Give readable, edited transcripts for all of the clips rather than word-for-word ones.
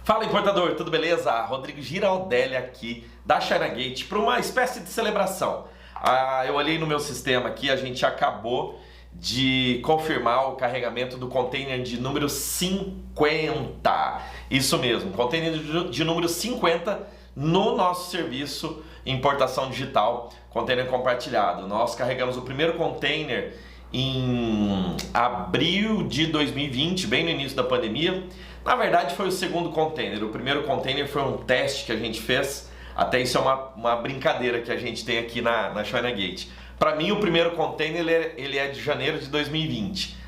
Fala, importador, tudo beleza? Rodrigo Giraldelli aqui da China Gate para uma espécie de celebração. Eu olhei no meu sistema aqui, a gente acabou de confirmar o carregamento do container de número 50. Isso mesmo, container de número 50 no nosso serviço importação digital, container compartilhado. Nós carregamos o primeiro container em abril de 2020, bem no início da pandemia. Na verdade foi o segundo container, o primeiro container foi um teste que a gente fez, até isso é uma brincadeira que a gente tem aqui na China Gate. Para mim o primeiro container ele é de janeiro de 2020,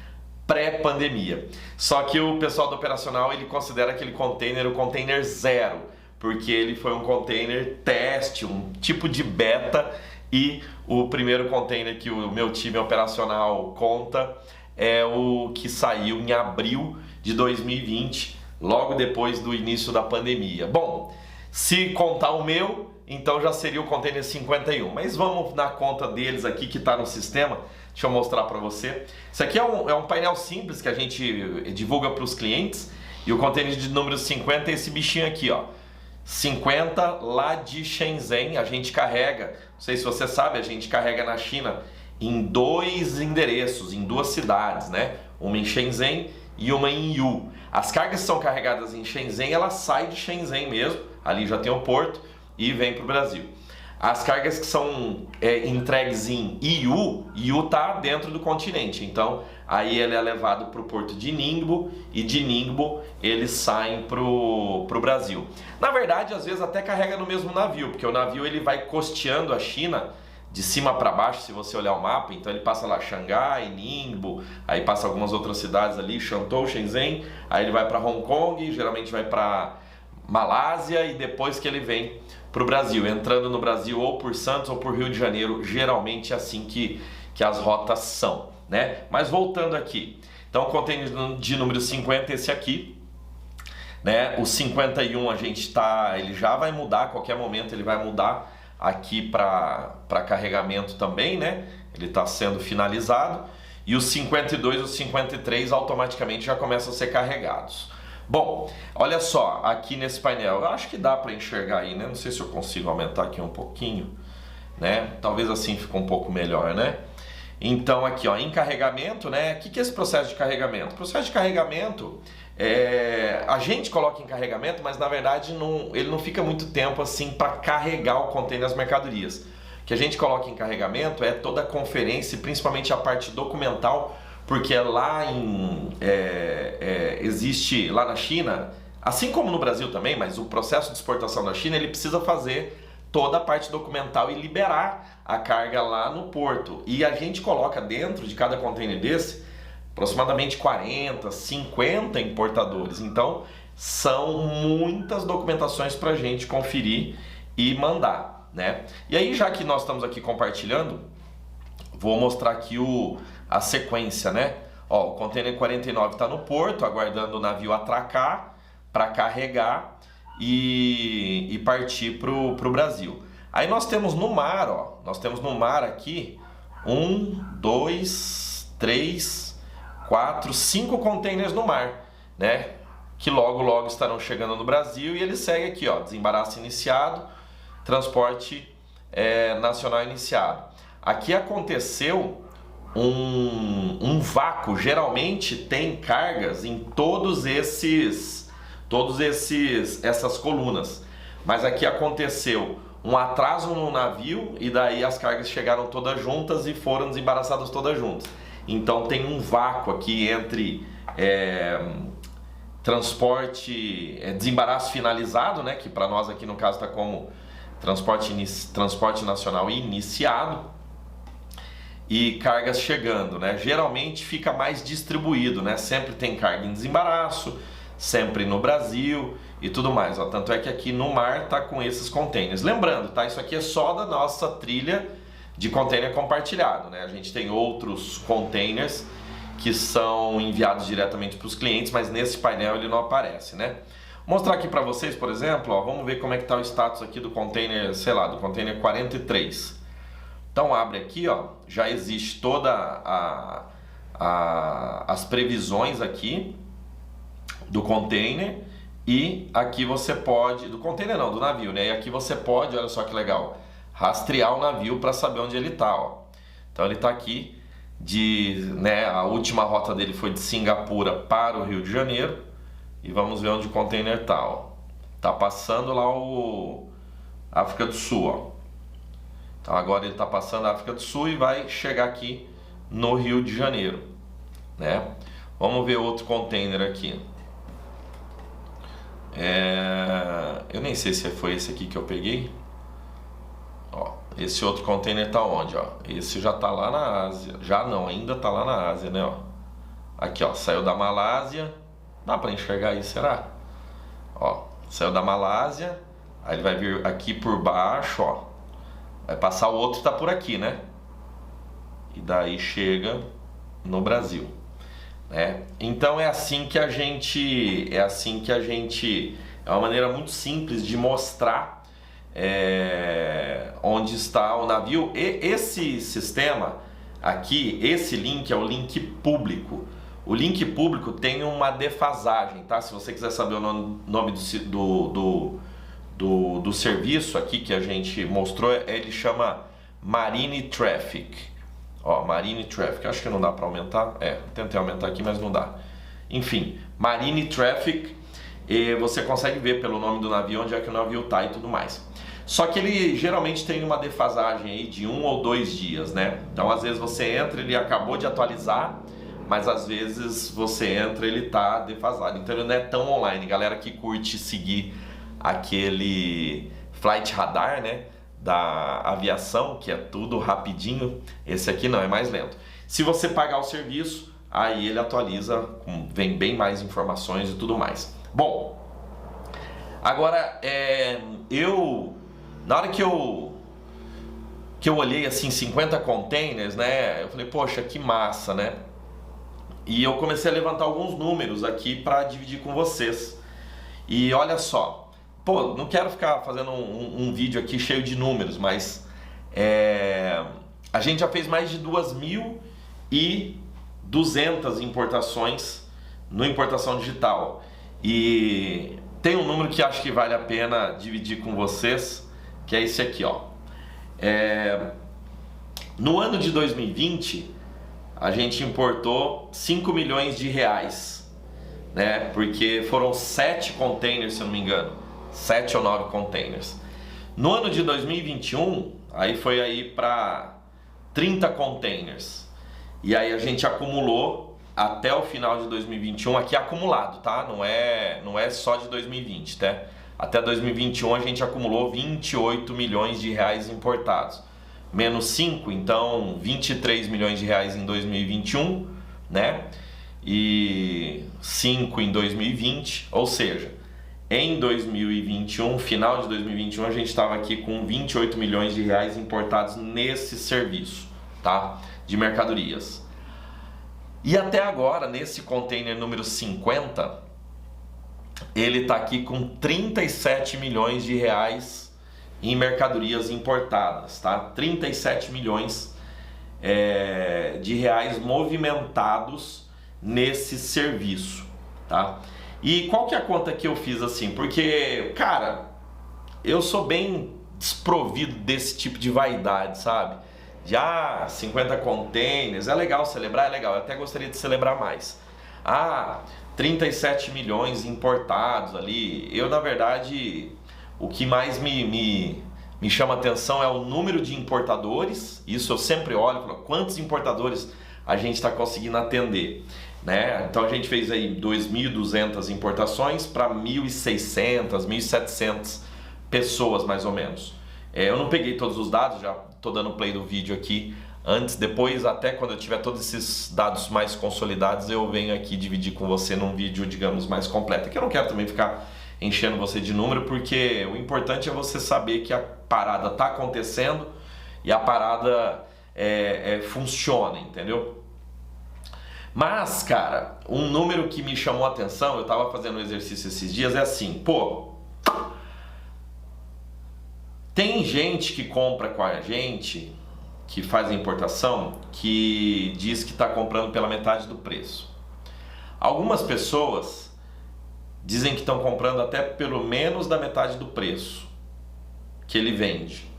pré-pandemia. Só que o pessoal do operacional ele considera aquele container o container zero, porque ele foi um container teste, um tipo de beta, e o primeiro container que o meu time operacional conta é o que saiu em abril de 2020, logo depois do início da pandemia. Bom, se contar o meu, então já seria o container 51, mas vamos na conta deles aqui que está no sistema. Deixa eu mostrar para você. Isso aqui é um painel simples que a gente divulga para os clientes, e o container de número 50 é esse bichinho aqui, ó. 50 lá de Shenzhen, a gente carrega, não sei se você sabe, a gente carrega na China em dois endereços, em duas cidades, né? Uma em Shenzhen e uma em Yiwu. As cargas que são carregadas em Shenzhen, elas saem de Shenzhen mesmo, ali já tem o porto, e vem para o Brasil. As cargas que são entregues em Yiwu está dentro do continente, então aí ele é levado para o porto de Ningbo, e de Ningbo eles saem para o Brasil. Na verdade, às vezes até carrega no mesmo navio, porque o navio ele vai costeando a China de cima para baixo, se você olhar o mapa. Então ele passa lá Xangai, Ningbo, aí passa algumas outras cidades ali, Shantou, Shenzhen, aí ele vai para Hong Kong, geralmente vai para Malásia, e depois que ele vem para o Brasil, entrando no Brasil ou por Santos ou por Rio de Janeiro, geralmente é assim que as rotas são, né? Mas voltando aqui, então o container de número 50 é esse aqui, né? O 51 ele já vai mudar, a qualquer momento ele vai mudar aqui para carregamento também, né? Ele está sendo finalizado, e os 52 e os 53 automaticamente já começam a ser carregados. Bom, olha só, aqui nesse painel, eu acho que dá para enxergar aí, né? Não sei se eu consigo aumentar aqui um pouquinho, né? Talvez assim fique um pouco melhor, né? Então aqui, ó, em carregamento, né? O que é esse processo de carregamento? O processo de carregamento, a gente coloca em carregamento, mas na verdade ele não fica muito tempo assim para carregar o container das mercadorias. O que a gente coloca em carregamento é toda a conferência, principalmente a parte documental, porque lá existe lá na China, assim como no Brasil também, mas o processo de exportação da China ele precisa fazer toda a parte documental e liberar a carga lá no porto. E a gente coloca dentro de cada container desse aproximadamente 40, 50 importadores. Então são muitas documentações para a gente conferir e mandar, né? E aí, já que nós estamos aqui compartilhando, vou mostrar aqui a sequência, né? Ó, o container 49 está no porto, aguardando o navio atracar para carregar e partir para o Brasil. Aí nós temos no mar, ó, nós temos no mar aqui 1, 2, 3, 4, 5 containers no mar, né? Que logo estarão chegando no Brasil, e ele segue aqui, ó, desembaraço iniciado, transporte nacional iniciado. Aqui aconteceu um vácuo. Geralmente tem cargas em todas essas colunas, mas aqui aconteceu um atraso no navio, e daí as cargas chegaram todas juntas e foram desembaraçadas todas juntas. Então tem um vácuo aqui entre transporte, desembaraço finalizado, né, que para nós aqui no caso está como transporte nacional iniciado, e cargas chegando, né? Geralmente fica mais distribuído, né? Sempre tem carga em desembaraço, sempre no Brasil e tudo mais, ó. Tanto é que aqui no mar tá com esses containers. Lembrando, tá? Isso aqui é só da nossa trilha de container compartilhado, né? A gente tem outros containers que são enviados diretamente para os clientes, mas nesse painel ele não aparece, né? Vou mostrar aqui para vocês, por exemplo, ó, vamos ver como é que tá o status aqui do container, sei lá, do container 43. Então abre aqui, ó, já existe toda as previsões aqui do container, E aqui você pode, do container não, do navio, né? E aqui você pode, olha só que legal, rastrear o navio para saber onde ele está, ó. Então ele está aqui, né, a última rota dele foi de Singapura para o Rio de Janeiro. E vamos ver onde o container está, ó. Tá passando lá o África do Sul, ó. Então agora ele está passando a África do Sul e vai chegar aqui no Rio de Janeiro, né? Vamos ver outro container aqui. Eu nem sei se foi esse aqui que eu peguei. Ó, esse outro container tá onde, ó? Esse já tá lá na Ásia. Já não, ainda tá lá na Ásia, né, ó? Aqui, ó, saiu da Malásia. Dá para enxergar aí, será? Ó, saiu da Malásia. Aí ele vai vir aqui por baixo, ó. Vai passar, o outro tá por aqui, né? E daí chega no Brasil, né? Então é uma maneira muito simples de mostrar onde está o navio. E esse sistema aqui, esse link é o link público. O link público tem uma defasagem, tá? Se você quiser saber o nome do serviço aqui que a gente mostrou, ele chama Marine Traffic. Ó, Marine Traffic, acho que não dá para aumentar. Tentei aumentar aqui, mas não dá. Enfim, Marine Traffic, e você consegue ver pelo nome do navio onde é que o navio tá e tudo mais. Só que ele geralmente tem uma defasagem aí de 1 ou 2 dias, né? Então às vezes você entra, ele acabou de atualizar, mas às vezes você entra, ele tá defasado. Então ele não é tão online. Galera que curte seguir aquele Flight Radar, né, da aviação, que é tudo rapidinho, esse aqui não, é mais lento. Se você pagar o serviço, aí ele atualiza, vem bem mais informações e tudo mais. Bom, agora na hora que eu olhei assim 50 containers, né, eu falei, poxa, que massa, né? E eu comecei a levantar alguns números aqui para dividir com vocês. E olha só, pô, não quero ficar fazendo um vídeo aqui cheio de números, mas a gente já fez mais de 2.200 importações no Importação Digital. E tem um número que acho que vale a pena dividir com vocês, que é esse aqui, ó. No ano de 2020, a gente importou 5 milhões de reais, né? Porque foram 7 containers, se eu não me engano. 7 ou 9 containers. No ano de 2021, aí foi aí para 30 containers. E aí a gente acumulou até o final de 2021, aqui acumulado, tá? Não é só de 2020, tá? Até 2021 a gente acumulou 28 milhões de reais importados. Menos 5, então 23 milhões de reais em 2021, né? E 5 em 2020, ou seja, em 2021, final de 2021, a gente estava aqui com 28 milhões de reais importados nesse serviço, tá? De mercadorias. E até agora, nesse container número 50, ele está aqui com 37 milhões de reais em mercadorias importadas, tá? 37 milhões de reais movimentados nesse serviço, tá? E qual que é a conta que eu fiz assim? Porque, cara, eu sou bem desprovido desse tipo de vaidade, sabe? De 50 containers, é legal celebrar, é legal, eu até gostaria de celebrar mais. 37 milhões importados ali. Eu, na verdade, o que mais me chama atenção é o número de importadores. Isso eu sempre olho, falo, quantos importadores a gente está conseguindo atender, né? Então a gente fez aí 2.200 importações para 1.600, 1.700 pessoas mais ou menos. Eu não peguei todos os dados, já estou dando play do vídeo aqui. Antes, depois, até quando eu tiver todos esses dados mais consolidados, eu venho aqui dividir com você num vídeo, digamos, mais completo. Que eu não quero também ficar enchendo você de número, porque o importante é você saber que a parada está acontecendo e a parada funciona, entendeu? Mas, cara, um número que me chamou a atenção, eu estava fazendo um exercício esses dias, é assim, pô, tem gente que compra com a gente, que faz a importação, que diz que está comprando pela metade do preço. Algumas pessoas dizem que estão comprando até pelo menos da metade do preço que ele vende.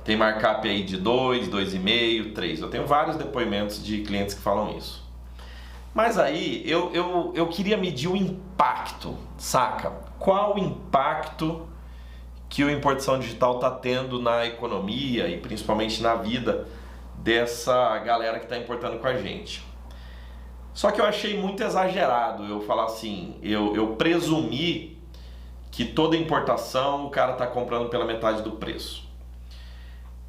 Tem markup aí de 2, 2,5, 3. Eu tenho vários depoimentos de clientes que falam isso. Mas aí eu queria medir o impacto, saca? Qual o impacto que o Importação Digital está tendo na economia e principalmente na vida dessa galera que está importando com a gente. Só que eu achei muito exagerado eu falar assim, eu presumi que toda importação o cara está comprando pela metade do preço.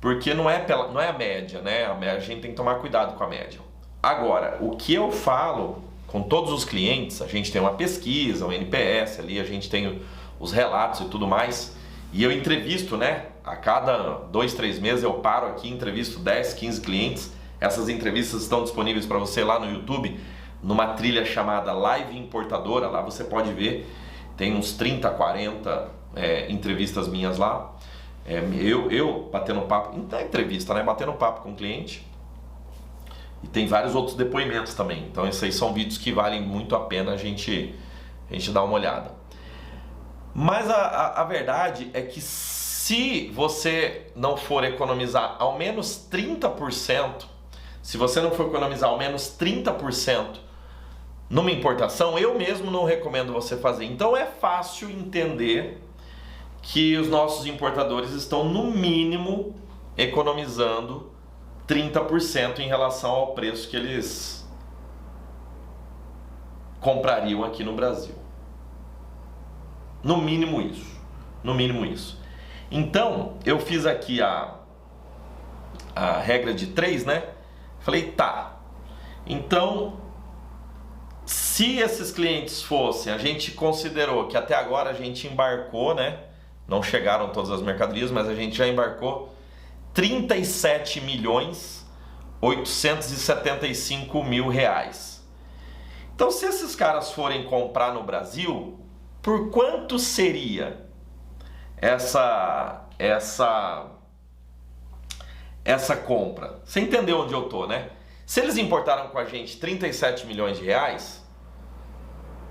Porque não é a média, né? A gente tem que tomar cuidado com a média. Agora, o que eu falo com todos os clientes, a gente tem uma pesquisa, um NPS ali, a gente tem os relatos e tudo mais, e eu entrevisto, né? A cada 2, 3 meses eu paro aqui, entrevisto 10, 15 clientes. Essas entrevistas estão disponíveis para você lá no YouTube, numa trilha chamada Live Importadora, lá você pode ver, tem uns 30, 40 entrevistas minhas lá. Eu batendo papo, não é entrevista, né? Batendo papo com o cliente. E tem vários outros depoimentos também. Então esses aí são vídeos que valem muito a pena a gente dar uma olhada. Mas a verdade é que se você não for economizar ao menos 30%, se você não for economizar ao menos 30% numa importação, eu mesmo não recomendo você fazer. Então é fácil entender que os nossos importadores estão no mínimo economizando 30% em relação ao preço que eles comprariam aqui no Brasil. No mínimo isso. No mínimo isso. Então, eu fiz aqui a regra de 3, né? Falei, tá. Então, se esses clientes fossem, a gente considerou que até agora a gente embarcou, né? Não chegaram todas as mercadorias, mas a gente já embarcou 37.875.000 reais. Então, se esses caras forem comprar no Brasil, por quanto seria essa compra? Você entendeu onde eu tô, né? Se eles importaram com a gente 37 milhões de reais,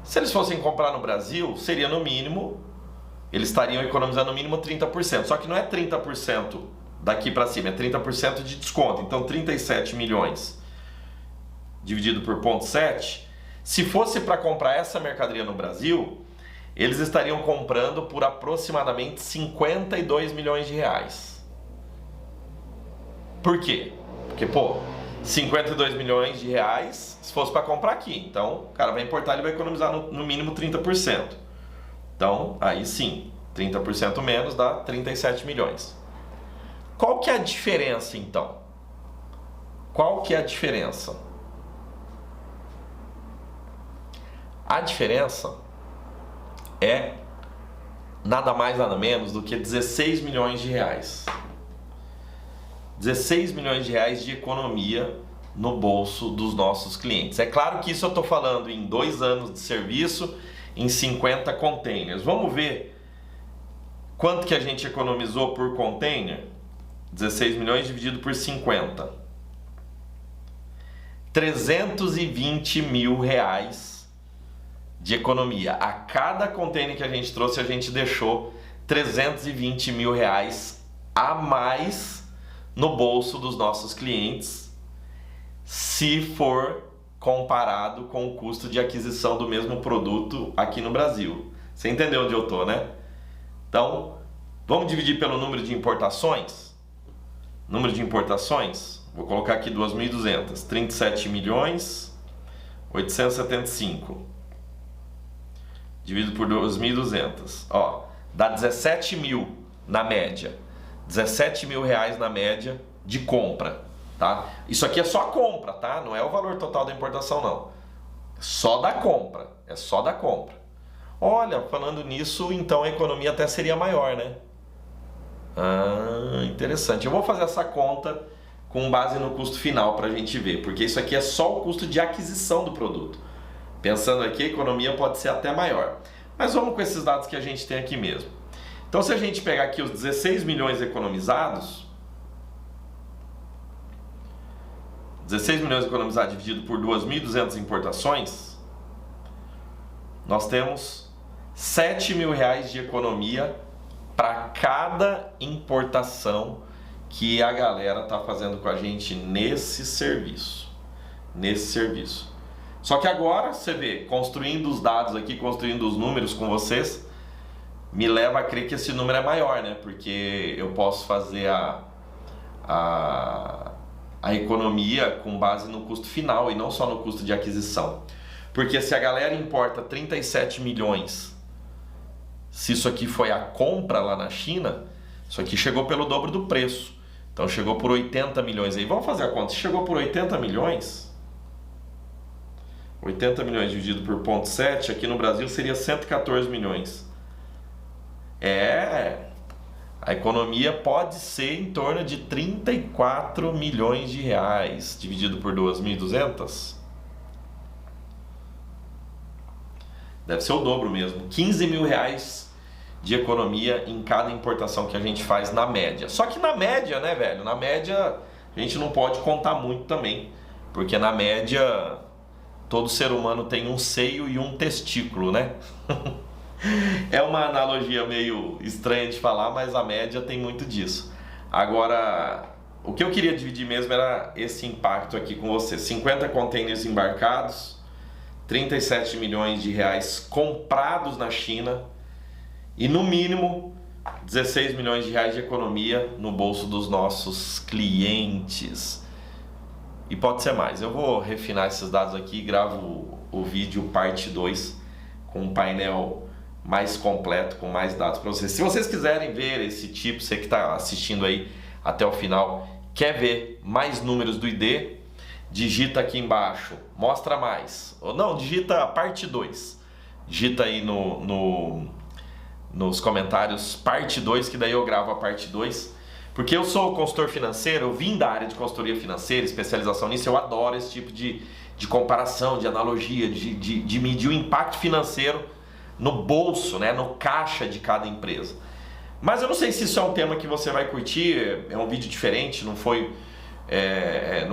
se eles fossem comprar no Brasil, seria no mínimo, eles estariam economizando no mínimo 30%. Só que não é 30% daqui para cima, é 30% de desconto. Então 37 milhões dividido por 0,7, se fosse para comprar essa mercadoria no Brasil, eles estariam comprando por aproximadamente 52 milhões de reais. Por quê? Porque, 52 milhões de reais se fosse para comprar aqui. Então, o cara vai importar, ele vai economizar no mínimo 30%. Então, aí sim, 30% menos dá 37 milhões. Qual que é a diferença, então? Qual que é a diferença? A diferença é nada mais, nada menos do que 16 milhões de reais. 16 milhões de reais de economia no bolso dos nossos clientes. É claro que isso eu estou falando em 2 anos de serviço, em 50 containers. Vamos ver quanto que a gente economizou por container? 16 milhões dividido por 50. 320 mil reais de economia. A cada container que a gente trouxe, a gente deixou 320 mil reais a mais no bolso dos nossos clientes, se for comparado com o custo de aquisição do mesmo produto aqui no Brasil. Você entendeu onde eu tô, né? Então, vamos dividir pelo número de importações? Número de importações, vou colocar aqui 2.200, 37 milhões 875 dividido por 2.200, dá 17 mil na média, 17 mil reais na média de compra, tá? Isso aqui é só a compra, tá? Não é o valor total da importação, não. Só da compra, é só da compra. Olha, falando nisso, então a economia até seria maior, né? Interessante. Eu vou fazer essa conta com base no custo final para a gente ver, porque isso aqui é só o custo de aquisição do produto. Pensando aqui, a economia pode ser até maior. Mas vamos com esses dados que a gente tem aqui mesmo. Então, se a gente pegar aqui os 16 milhões economizados, 16 milhões economizados dividido por 2.200 importações, nós temos R$7.000 de economia para cada importação que a galera tá fazendo com a gente nesse serviço. Só que agora, você vê, construindo os dados aqui, construindo os números com vocês, me leva a crer que esse número é maior, né? Porque eu posso fazer a economia com base no custo final e não só no custo de aquisição. Porque se a galera importa 37 milhões, se isso aqui foi a compra lá na China, isso aqui chegou pelo dobro do preço. Então chegou por 80 milhões aí. Vamos fazer a conta. Se chegou por 80 milhões, 80 milhões dividido por 0,7, aqui no Brasil seria 114 milhões. A economia pode ser em torno de 34 milhões de reais, dividido por 2.200. Deve ser o dobro mesmo. 15 mil reais de economia em cada importação que a gente faz na média. Só que na média, né, velho? Na média a gente não pode contar muito também, porque na média todo ser humano tem um seio e um testículo, né? É uma analogia meio estranha de falar, mas a média tem muito disso. Agora, o que eu queria dividir mesmo era esse impacto aqui com você. 50 containers embarcados, 37 milhões de reais comprados na China e no mínimo 16 milhões de reais de economia no bolso dos nossos clientes. E pode ser mais. Eu vou refinar esses dados aqui e gravo o vídeo parte 2 com um painel mais completo, com mais dados para vocês. Se vocês quiserem ver esse tipo, você que está assistindo aí até o final, quer ver mais números do ID, digita aqui embaixo, mostra mais. Ou não, digita parte 2. Digita aí nos comentários parte 2, que daí eu gravo a parte 2. Porque eu sou consultor financeiro, eu vim da área de consultoria financeira, especialização nisso, eu adoro esse tipo de comparação, de analogia, de medir o impacto financeiro no bolso, né, no caixa de cada empresa. Mas eu não sei se isso é um tema que você vai curtir, é um vídeo diferente, não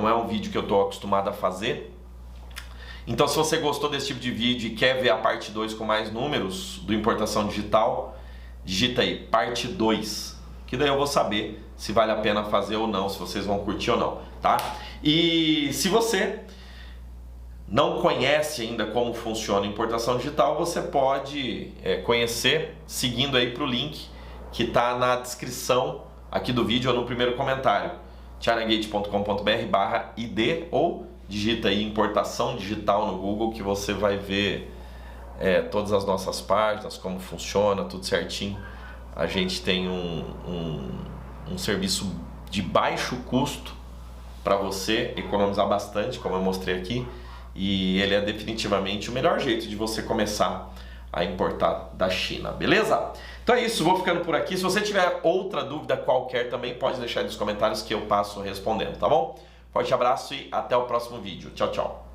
é um vídeo que eu estou acostumado a fazer. Então, se você gostou desse tipo de vídeo e quer ver a parte 2 com mais números do Importação Digital, digita aí, parte 2, que daí eu vou saber se vale a pena fazer ou não, se vocês vão curtir ou não, tá? E se você não conhece ainda como funciona a importação digital, você pode conhecer seguindo aí para o link que está na descrição aqui do vídeo ou no primeiro comentário, charagate.com.br/id, ou digita aí importação digital no Google que você vai ver todas as nossas páginas, como funciona, tudo certinho. A gente tem um serviço de baixo custo para você economizar bastante, como eu mostrei aqui. E ele é definitivamente o melhor jeito de você começar a importar da China, beleza? Então é isso, vou ficando por aqui. Se você tiver outra dúvida qualquer também, pode deixar aí nos comentários que eu passo respondendo, tá bom? Forte abraço e até o próximo vídeo. Tchau, tchau.